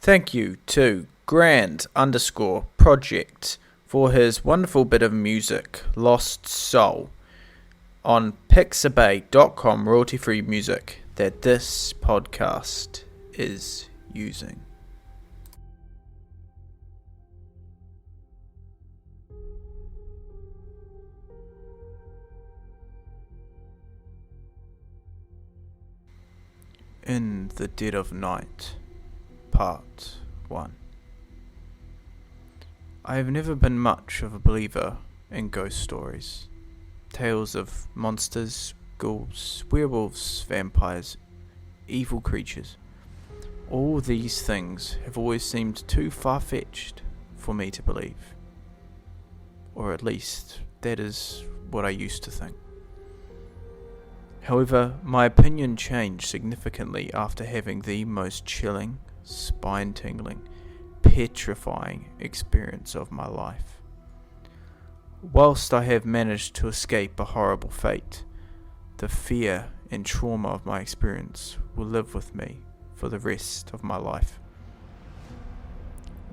Thank you to Grand_Project for his wonderful bit of music, Lost Soul, on Pixabay.com royalty-free music that this podcast is using. In the Dead of Night, Part 1. I have never been much of a believer in ghost stories. Tales of monsters, ghouls, werewolves, vampires, evil creatures. All these things have always seemed too far-fetched for me to believe. Or at least, that is what I used to think. However, my opinion changed significantly after having the most chilling, spine-tingling, petrifying experience of my life. Whilst I have managed to escape a horrible fate, the fear and trauma of my experience will live with me for the rest of my life.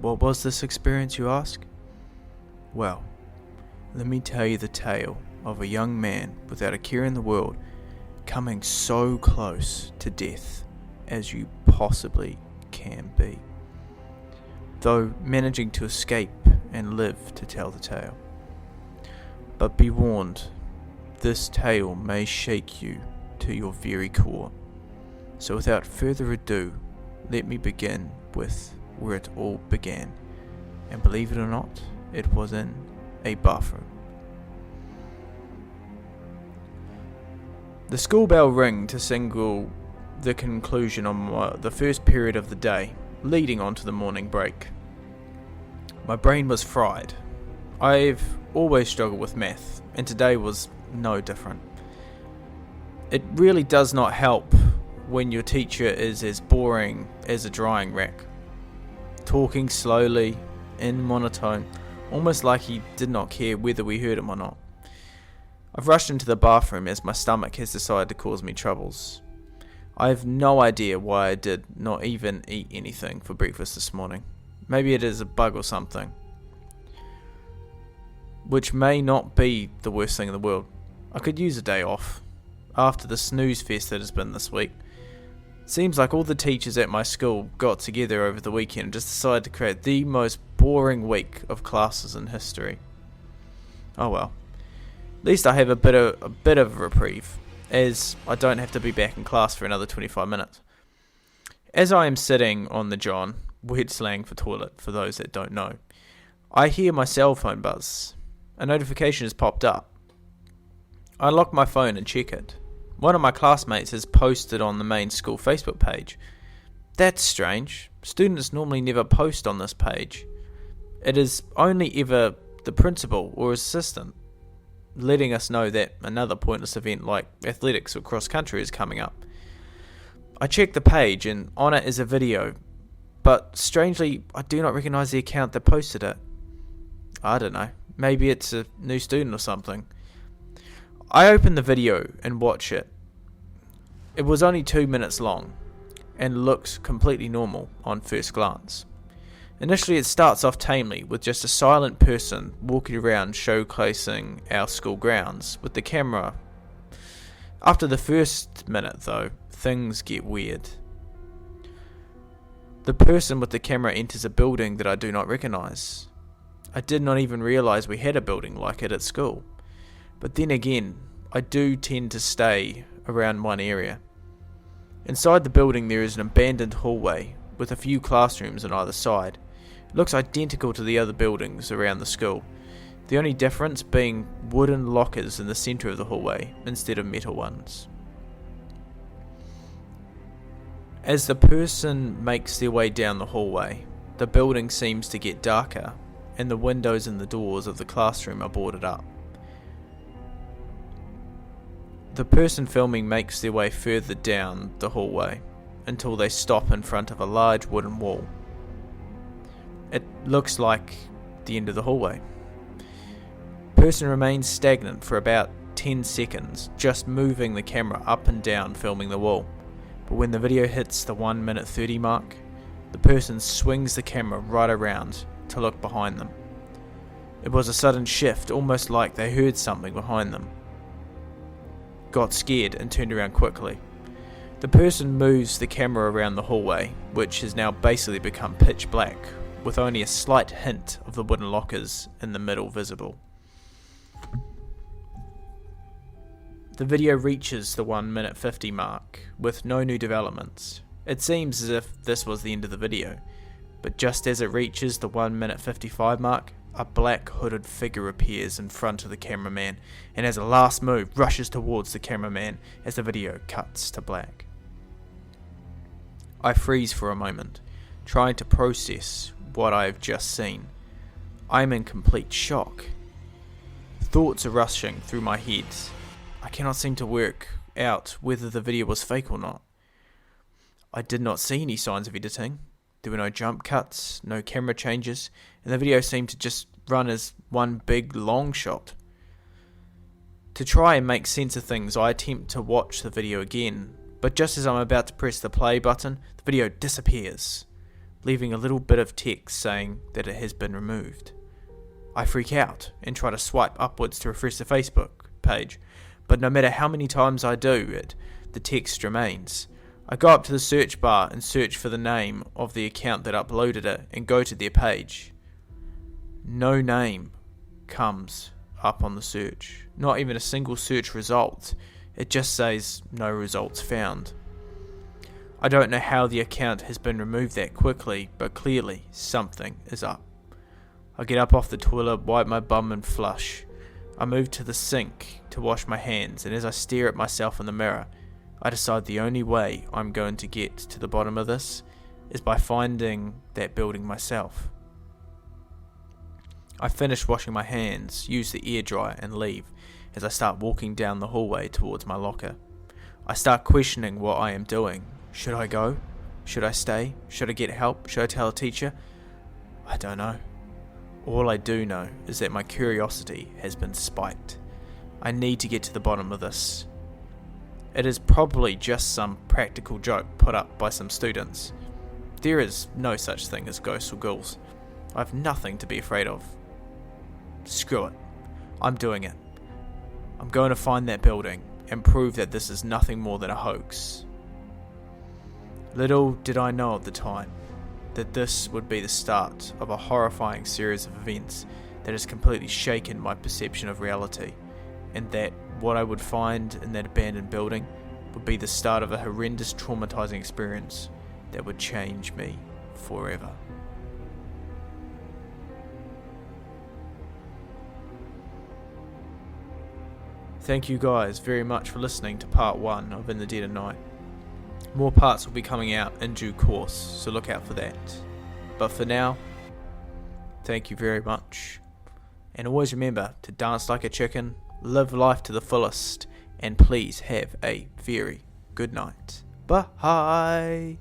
What was this experience, you ask? Well, let me tell you the tale of a young man without a care in the world coming so close to death as you possibly can be, though managing to escape and live to tell the tale. But be warned, this tale may shake you to your very core. So without further ado, let me begin with where it all began. And believe it or not, it was in a bathroom. The school bell rang to signal the conclusion on the first period of the day, leading on to the morning break. My brain was fried. I've always struggled with math, and today was no different. It really does not help when your teacher is as boring as a drying rack, talking slowly, in monotone, almost like he did not care whether we heard him or not. I've rushed into the bathroom as my stomach has decided to cause me troubles. I have no idea why I did not even eat anything for breakfast this morning. Maybe it is a bug or something, which may not be the worst thing in the world. I could use a day off after the snooze fest that has been this week. Seems like all the teachers at my school got together over the weekend and just decided to create the most boring week of classes in history. Oh well. At least I have a bit of a reprieve, as I don't have to be back in class for another 25 minutes. As I am sitting on the John, weird slang for toilet for those that don't know, I hear my cell phone buzz. A notification has popped up. I unlock my phone and check it. One of my classmates has posted on the main school Facebook page. That's strange. Students normally never post on this page. It is only ever the principal or assistant, letting us know that another pointless event like athletics or cross country is coming up. I check the page and on it is a video, but strangely I do not recognise the account that posted it. I don't know, maybe it's a new student or something. I open the video and watch it. It was only 2 minutes long and looks completely normal on first glance. Initially it starts off tamely with just a silent person walking around showcasing our school grounds with the camera. After the first minute though, things get weird. The person with the camera enters a building that I do not recognise. I did not even realise we had a building like it at school. But then again, I do tend to stay around one area. Inside the building there is an abandoned hallway with a few classrooms on either side. It looks identical to the other buildings around the school, the only difference being wooden lockers in the centre of the hallway instead of metal ones. As the person makes their way down the hallway, the building seems to get darker and the windows and the doors of the classroom are boarded up. The person filming makes their way further down the hallway until they stop in front of a large wooden wall. It looks like the end of the hallway. Person remains stagnant for about 10 seconds, just moving the camera up and down filming the wall. But when the video hits the 1 minute 30 mark, The person swings the camera right around to look behind them. It was a sudden shift, almost like they heard something behind them. Got scared and turned around quickly. The person moves the camera around the hallway, which has now basically become pitch black, with only a slight hint of the wooden lockers in the middle visible. The video reaches the 1 minute 50 mark, with no new developments. It seems as if this was the end of the video, but just as it reaches the 1 minute 55 mark, a black hooded figure appears in front of the cameraman, and as a last move rushes towards the cameraman as the video cuts to black. I freeze for a moment, trying to process what I have just seen. I am in complete shock. Thoughts are rushing through my head. I cannot seem to work out whether the video was fake or not. I did not see any signs of editing. There were no jump cuts, no camera changes, and the video seemed to just run as one big long shot. To try and make sense of things, I attempt to watch the video again, but just as I'm about to press the play button, the video disappears, leaving a little bit of text saying that it has been removed. I freak out and try to swipe upwards to refresh the Facebook page, but no matter how many times I do it, the text remains. I go up to the search bar and search for the name of the account that uploaded it and go to their page. No name comes up on the search, not even a single search result. It just says no results found. I don't know how the account has been removed that quickly, but clearly something is up. I get up off the toilet, wipe my bum and flush. I move to the sink to wash my hands, and as I stare at myself in the mirror, I decide the only way I'm going to get to the bottom of this is by finding that building myself. I finish washing my hands, use the air dryer and leave as I start walking down the hallway towards my locker. I start questioning what I am doing. Should I go? Should I stay? Should I get help? Should I tell a teacher? I don't know. All I do know is that my curiosity has been spiked. I need to get to the bottom of this. It is probably just some practical joke put up by some students. There is no such thing as ghosts or ghouls. I have nothing to be afraid of. Screw it. I'm doing it. I'm going to find that building and prove that this is nothing more than a hoax. Little did I know at the time that this would be the start of a horrifying series of events that has completely shaken my perception of reality, and that what I would find in that abandoned building would be the start of a horrendous, traumatizing experience that would change me forever. Thank you guys very much for listening to part 1 of In the Dead of Night. More parts will be coming out in due course, so look out for that. But for now, thank you very much. And always remember to dance like a chicken, live life to the fullest, and please have a very good night. Bye.